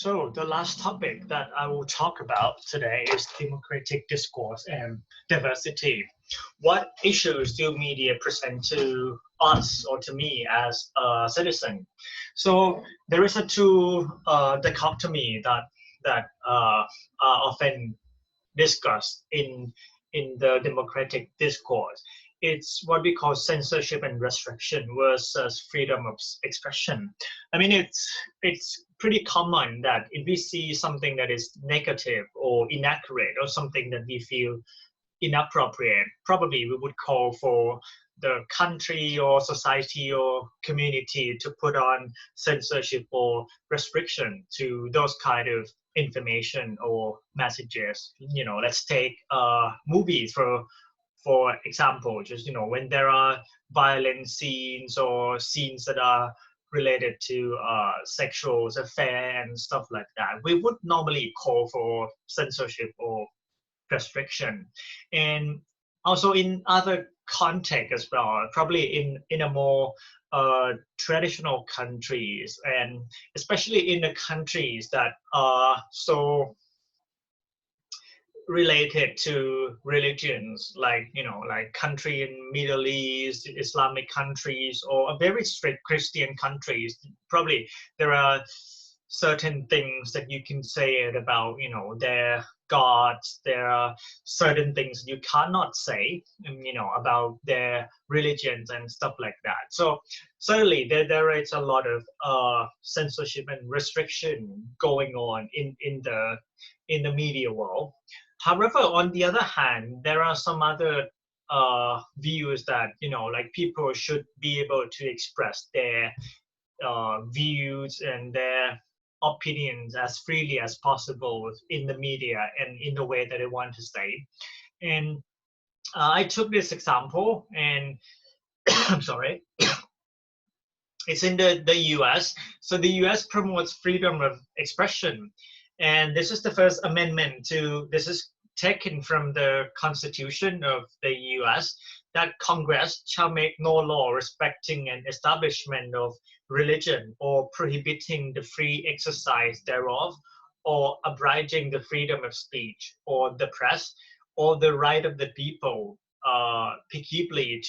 So the last topic that I will talk about today is democratic discourse and diversity. What issues do media present to us or to me as a citizen? So there is a two dichotomy that are often discussed in the democratic discourse. It's what we call censorship and restriction versus freedom of expression. I mean, it's pretty common that if we see something that is negative or inaccurate or something that we feel inappropriate, probably we would call for the country or society or community to put on censorship or restriction to those kind of information or messages. Let's take movies for example. Just when there are violent scenes or scenes that are related to sexual affair and stuff like that, we would normally call for censorship or restriction. And also in other context as well, probably in a more traditional countries, and especially in the countries that are so related to religions, like country in Middle East, Islamic countries, or a very strict Christian countries. Probably there are certain things that you can say about their gods. There are certain things you cannot say about their religions and stuff like that. So certainly there is a lot of censorship and restriction going on in the media world. However, on the other hand, there are some other views that like people should be able to express their views and their opinions as freely as possible in the media and in the way that they want to say. And I took this example, and I'm sorry, it's in the US. So the US promotes freedom of expression. And this is the first amendment this is taken from the Constitution of the US, that Congress shall make no law respecting an establishment of religion or prohibiting the free exercise thereof, or abridging the freedom of speech or the press, or the right of the people peaceably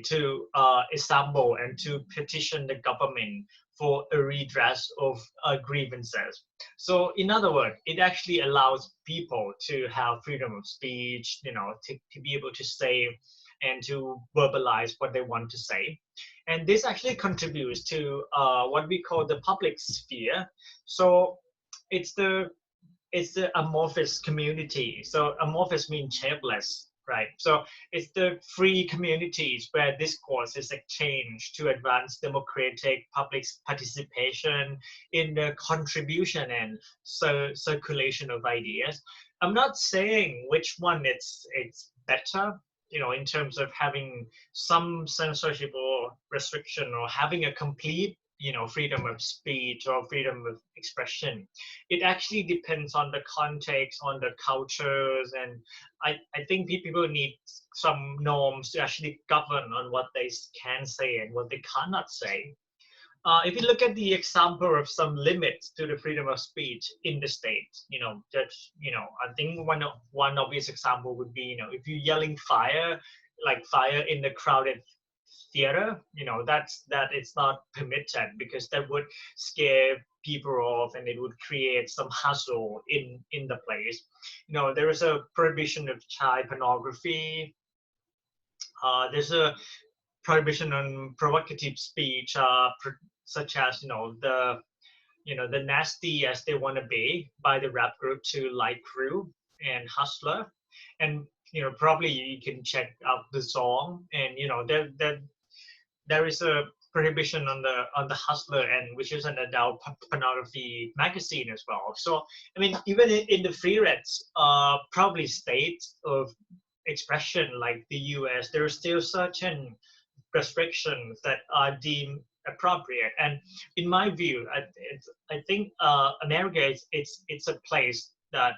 to assemble and to petition the government for a redress of grievances. So in other words, it actually allows people to have freedom of speech, to be able to say and to verbalize what they want to say. And this actually contributes to what we call the public sphere. So it's the amorphous community. So amorphous means shapeless, right? So it's the free communities where discourse is exchanged to advance democratic public participation in the contribution and circulation of ideas. I'm not saying which one it's better, in terms of having some censorship or restriction or having a complete freedom of speech or freedom of expression. It actually depends on the context, on the cultures, and I think people need some norms to actually govern on what they can say and what they cannot say. If you look at the example of some limits to the freedom of speech in the States, I think one obvious example would be, if you're yelling fire, like fire in the crowded theater, that it's not permitted, because that would scare people off and it would create some hustle in the place. There is a prohibition of child pornography. There's a prohibition on provocative speech, such as the nasty as they want to be by the rap group to Light Crew and Hustler. And probably you can check out the song, and there is a prohibition on the Hustler, and which is an adult pornography magazine as well. So I mean, even in the free reads, probably states of expression like the US, there are still certain restrictions that are deemed appropriate. And in my view, I think America it's a place that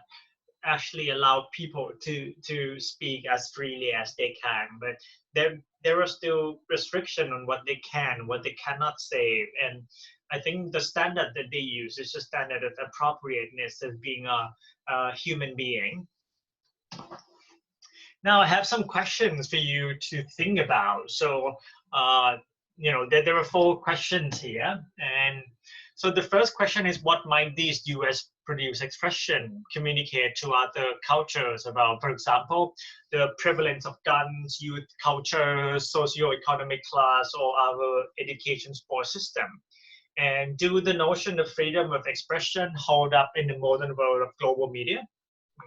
actually allow people to speak as freely as they can, but there are still restriction on what they can, what they cannot say. And I think the standard that they use is the standard of appropriateness of being a human being. Now I have some questions for you to think about. So there are 4 questions here, and so the first question is, what might these US produce expression communicate to other cultures about, for example, the prevalence of guns, youth culture, socio-economic class, or our education support system? And do the notion of freedom of expression hold up in the modern world of global media?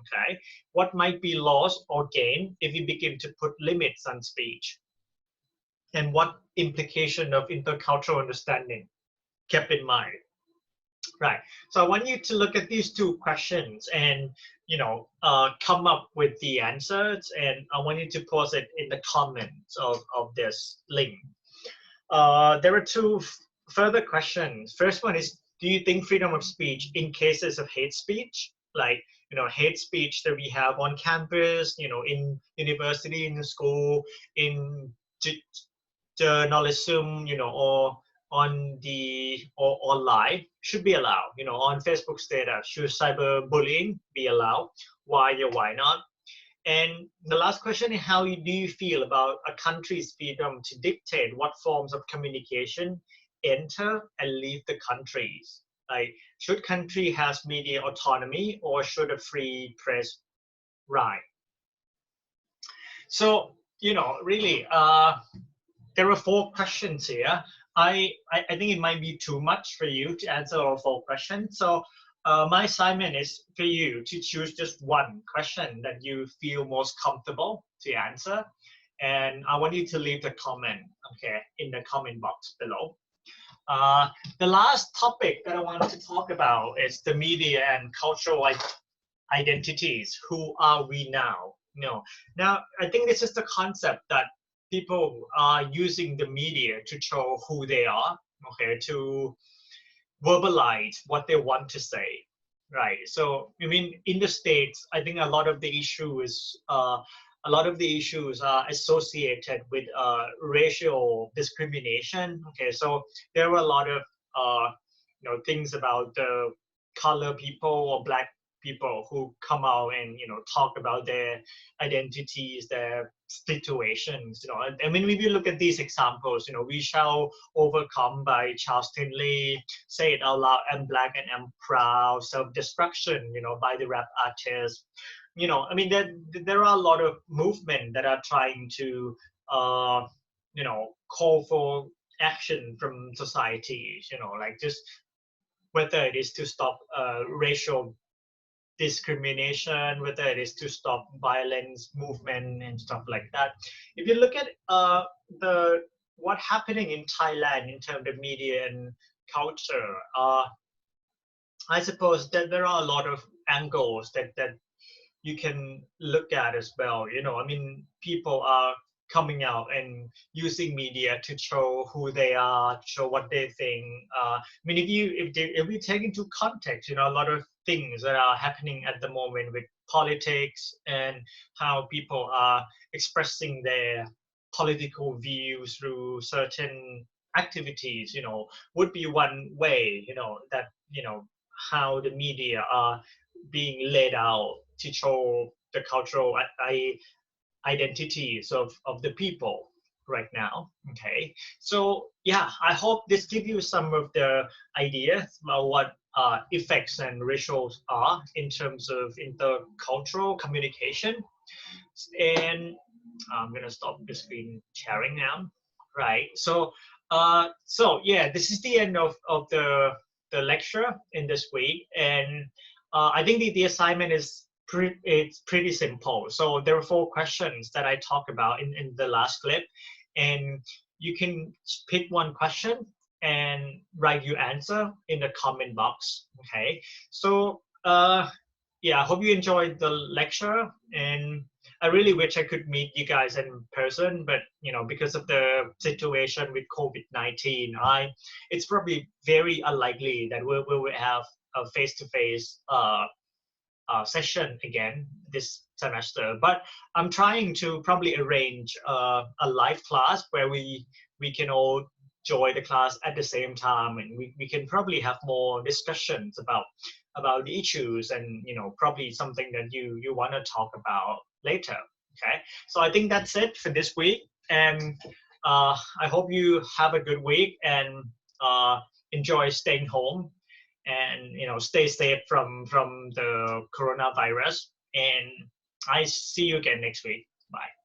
Okay, what might be lost or gained if we begin to put limits on speech? And what implication of intercultural understanding kept in mind? Right. So I want you to look at these 2 questions and come up with the answers, and I want you to post it in the comments of this link. There are 2 further questions. First one is, do you think freedom of speech in cases of hate speech, like hate speech that we have on campus, in university, in the school, in journalism, or on or live, should be allowed? On Facebook status, should cyberbullying be allowed? Why not? And the last question is, how do you feel about a country's freedom to dictate what forms of communication enter and leave the countries? Like, should country has media autonomy, or should a free press ride? So, really, there are 4 questions here. I think it might be too much for you to answer all 4 questions. So my assignment is for you to choose just one question that you feel most comfortable to answer. And I want you to leave the comment, okay, in the comment box below. The last topic that I want to talk about is the media and cultural identities. Who are we now? Now, I think this is the concept that people are using the media to show who they are, okay, to verbalize what they want to say, right? So, I mean, in the States, I think a lot of the issues are associated with racial discrimination. Okay, so there were a lot of things about the color people or black people who come out and talk about their identities, their situations. I mean, if you look at these examples, "We Shall Overcome" by Charles Tinley, "Say It Out Loud, I'm Black and I'm Proud," "Self-Destruction," by the rap artist. I mean, there are a lot of movements that are trying to call for action from societies, like just whether it is to stop racial discrimination, whether it is to stop violence movement and stuff like that. If you look at what's happening in Thailand in terms of media and culture, I suppose that there are a lot of angles that you can look at as well. I mean, people are coming out and using media to show who they are, show what they think. I mean, if we take into context, a lot of things that are happening at the moment with politics and how people are expressing their political views through certain activities, would be one way, that, how the media are being laid out to show the cultural identities of the people right now. Okay, so yeah, I hope this gives you some of the ideas about what effects and rituals are in terms of intercultural communication. And I'm gonna stop the screen sharing now. Right, so yeah, this is the end of the lecture in this week, and I think the assignment is it's pretty simple. So there are 4 questions that I talked about in the last clip, and you can pick one question and write your answer in the comment box. Okay, so yeah, I hope you enjoyed the lecture, and I really wish I could meet you guys in person, but because of the situation with COVID-19, it's probably very unlikely that we will have a face-to-face session again this semester, but I'm trying to probably arrange a live class where we can all join the class at the same time, and we can probably have more discussions about the issues, and probably something that you want to talk about later. Okay, so I think that's it for this week, and I hope you have a good week and enjoy staying home, and stay safe from the coronavirus, and I see you again next week. Bye.